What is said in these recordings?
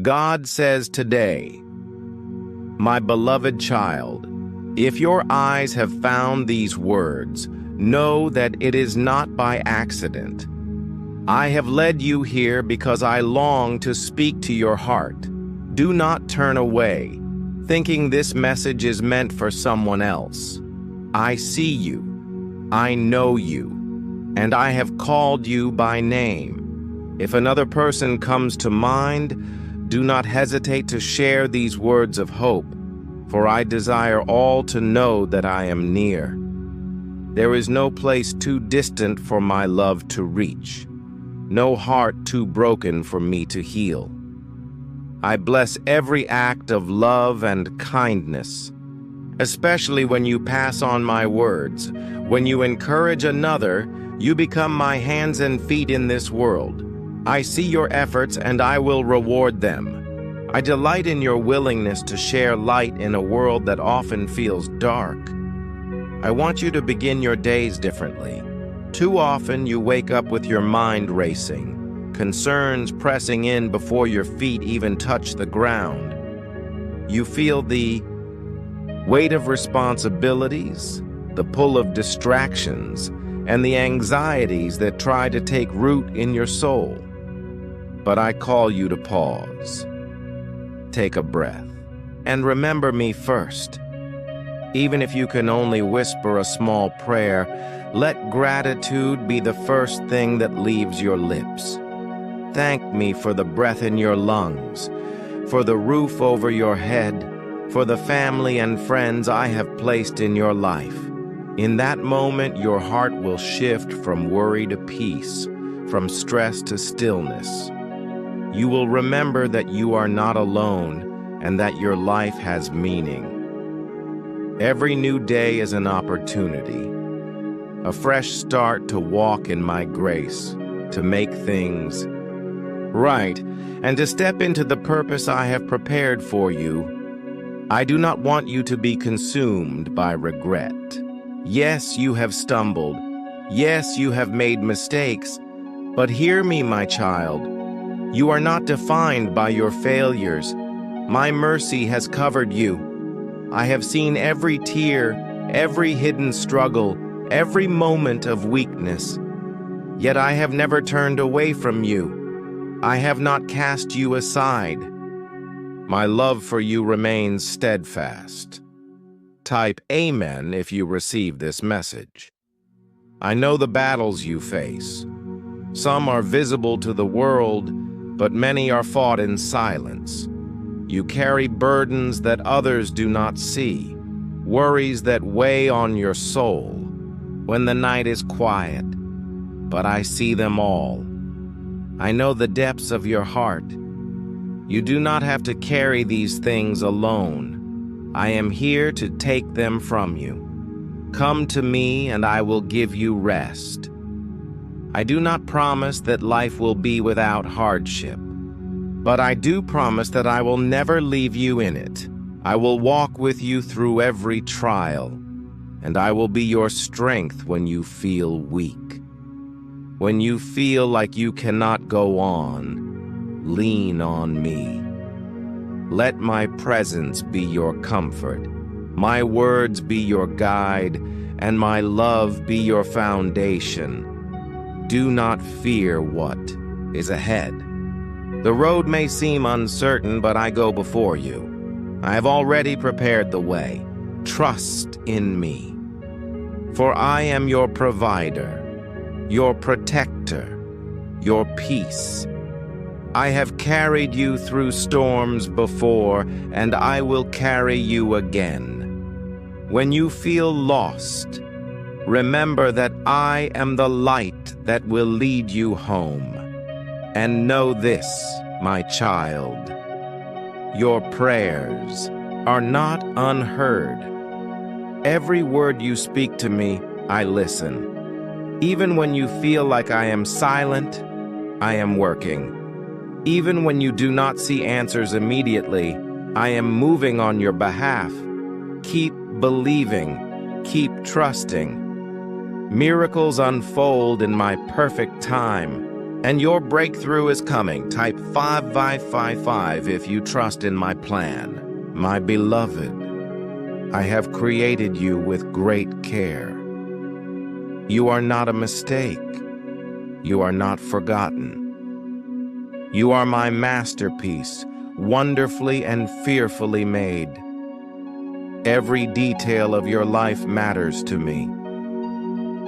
God says today, my beloved child, if your eyes have found these words, know that it is not by accident. I have led you here because I long to speak to your heart. Do not turn away, thinking this message is meant for someone else. I see you, I know you, and I have called you by name. If another person comes to mind, do not hesitate to share these words of hope, for I desire all to know that I am near. There is no place too distant for my love to reach, no heart too broken for me to heal. I bless every act of love and kindness, especially when you pass on my words. When you encourage another, you become my hands and feet in this world. I see your efforts and I will reward them. I delight in your willingness to share light in a world that often feels dark. I want you to begin your days differently. Too often you wake up with your mind racing, concerns pressing in before your feet even touch the ground. You feel the weight of responsibilities, the pull of distractions, and the anxieties that try to take root in your soul. But I call you to pause. Take a breath, and remember me first. Even if you can only whisper a small prayer, let gratitude be the first thing that leaves your lips. Thank me for the breath in your lungs, for the roof over your head, for the family and friends I have placed in your life. In that moment, your heart will shift from worry to peace, from stress to stillness. You will remember that you are not alone and that your life has meaning. Every new day is an opportunity, a fresh start to walk in my grace, to make things right, and to step into the purpose I have prepared for you. I do not want you to be consumed by regret. Yes, you have stumbled. Yes, you have made mistakes. But hear me, my child. You are not defined by your failures. My mercy has covered you. I have seen every tear, every hidden struggle, every moment of weakness. Yet I have never turned away from you. I have not cast you aside. My love for you remains steadfast. Type Amen if you receive this message. I know the battles you face. Some are visible to the world, but many are fought in silence. You carry burdens that others do not see, worries that weigh on your soul when the night is quiet, but I see them all. I know the depths of your heart. You do not have to carry these things alone. I am here to take them from you. Come to me and I will give you rest. I do not promise that life will be without hardship, but I do promise that I will never leave you in it. I will walk with you through every trial, and I will be your strength when you feel weak. When you feel like you cannot go on, lean on me. Let my presence be your comfort, my words be your guide, and my love be your foundation. Do not fear what is ahead. The road may seem uncertain, but I go before you. I have already prepared the way. Trust in me. For I am your provider, your protector, your peace. I have carried you through storms before, and I will carry you again. When you feel lost, remember that I am the light that will lead you home. And know this, my child, your prayers are not unheard. Every word you speak to me, I listen. Even when you feel like I am silent, I am working. Even when you do not see answers immediately, I am moving on your behalf. Keep believing, keep trusting. Miracles unfold in my perfect time. And your breakthrough is coming. Type 5555 if you trust in my plan. My beloved, I have created you with great care. You are not a mistake. You are not forgotten. You are my masterpiece, wonderfully and fearfully made. Every detail of your life matters to me.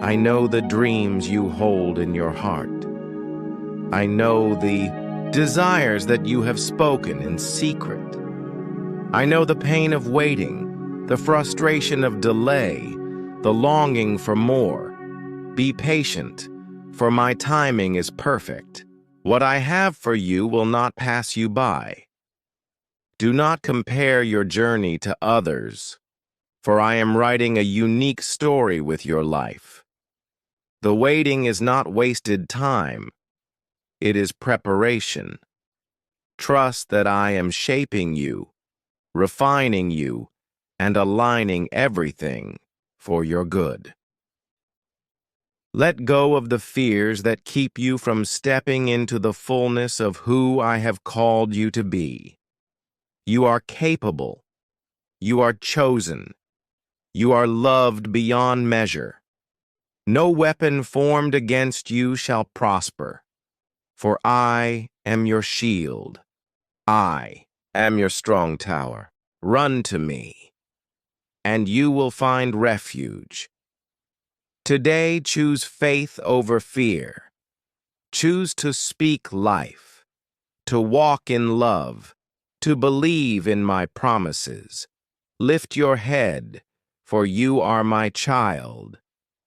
I know the dreams you hold in your heart. I know the desires that you have spoken in secret. I know the pain of waiting, the frustration of delay, the longing for more. Be patient, for my timing is perfect. What I have for you will not pass you by. Do not compare your journey to others, for I am writing a unique story with your life. The waiting is not wasted time. It is preparation. Trust that I am shaping you, refining you, and aligning everything for your good. Let go of the fears that keep you from stepping into the fullness of who I have called you to be. You are capable. You are chosen. You are loved beyond measure. No weapon formed against you shall prosper, for I am your shield. I am your strong tower. Run to me, and you will find refuge. Today, choose faith over fear. Choose to speak life, to walk in love, to believe in my promises. Lift your head, for you are my child,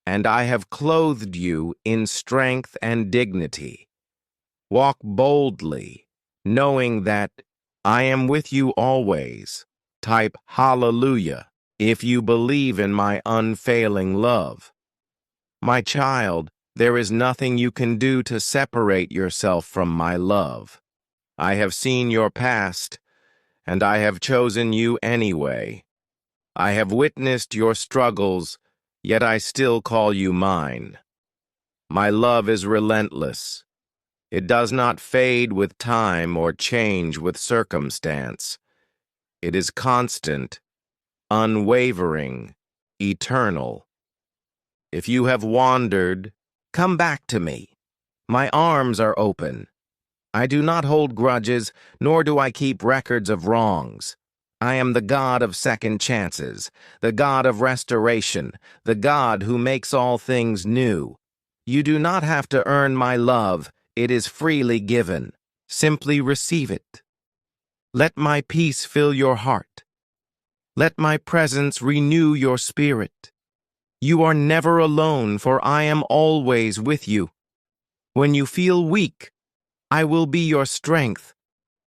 and I have clothed you in strength and dignity. Walk boldly, knowing that I am with you always. Type hallelujah if you believe in my unfailing love. My child, there is nothing you can do to separate yourself from my love. I have seen your past, and I have chosen you anyway. I have witnessed your struggles, yet I still call you mine. My love is relentless. It does not fade with time or change with circumstance. It is constant, unwavering, eternal. If you have wandered, come back to me. My arms are open. I do not hold grudges, nor do I keep records of wrongs. I am the God of second chances, the God of restoration, the God who makes all things new. You do not have to earn my love. It is freely given. Simply receive it. Let my peace fill your heart. Let my presence renew your spirit. You are never alone, for I am always with you. When you feel weak, I will be your strength.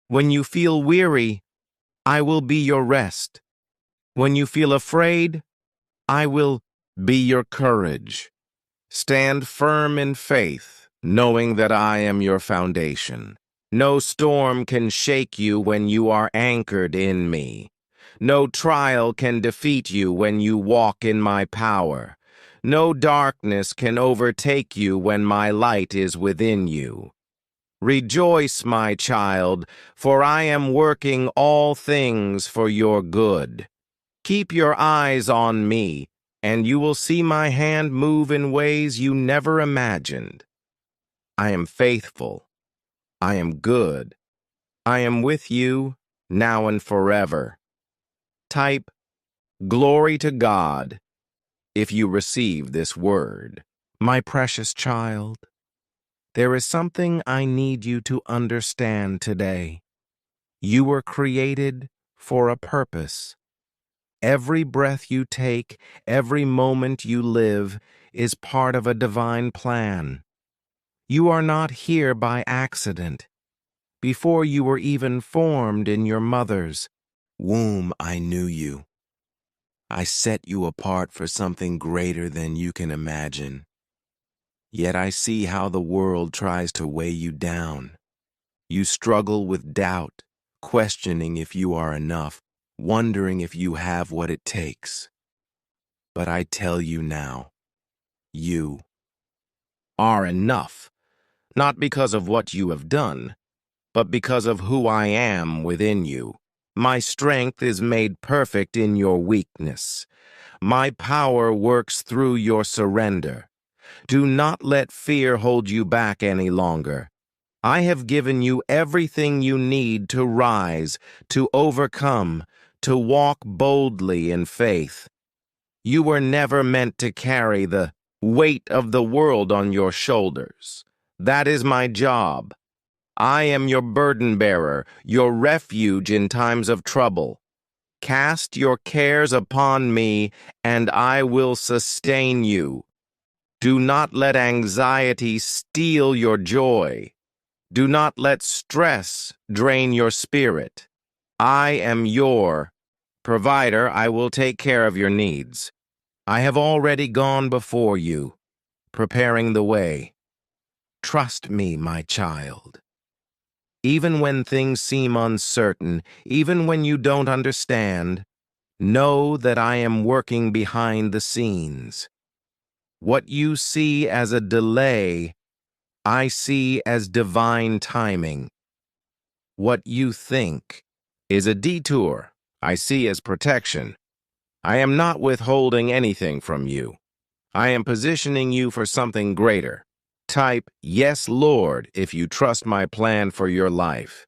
When you feel weary, I will be your rest. When you feel afraid, I will be your courage. Stand firm in faith, knowing that I am your foundation. No storm can shake you when you are anchored in me. No trial can defeat you when you walk in my power. No darkness can overtake you when my light is within you. Rejoice, my child, for I am working all things for your good. Keep your eyes on me, and you will see my hand move in ways you never imagined. I am faithful. I am good. I am with you, now and forever. Type, glory to God, if you receive this word. My precious child, there is something I need you to understand today. You were created for a purpose. Every breath you take, every moment you live, is part of a divine plan. You are not here by accident. Before you were even formed in your mother's womb, I knew you. I set you apart for something greater than you can imagine. Yet I see how the world tries to weigh you down. You struggle with doubt, questioning if you are enough, wondering if you have what it takes. But I tell you now, you are enough. not because of what you have done, but because of who I am within you. My strength is made perfect in your weakness. My power works through your surrender. Do not let fear hold you back any longer. I have given you everything you need to rise, to overcome, to walk boldly in faith. You were never meant to carry the weight of the world on your shoulders. That is my job. I am your burden bearer, your refuge in times of trouble. Cast your cares upon me, and I will sustain you. Do not let anxiety steal your joy. Do not let stress drain your spirit. I am your provider. I will take care of your needs. I have already gone before you, preparing the way. Trust me, my child. Even when things seem uncertain, even when you don't understand, know that I am working behind the scenes. What you see as a delay, I see as divine timing. What you think is a detour, I see as protection. I am not withholding anything from you. I am positioning you for something greater. Type, "Yes, Lord," if you trust my plan for your life.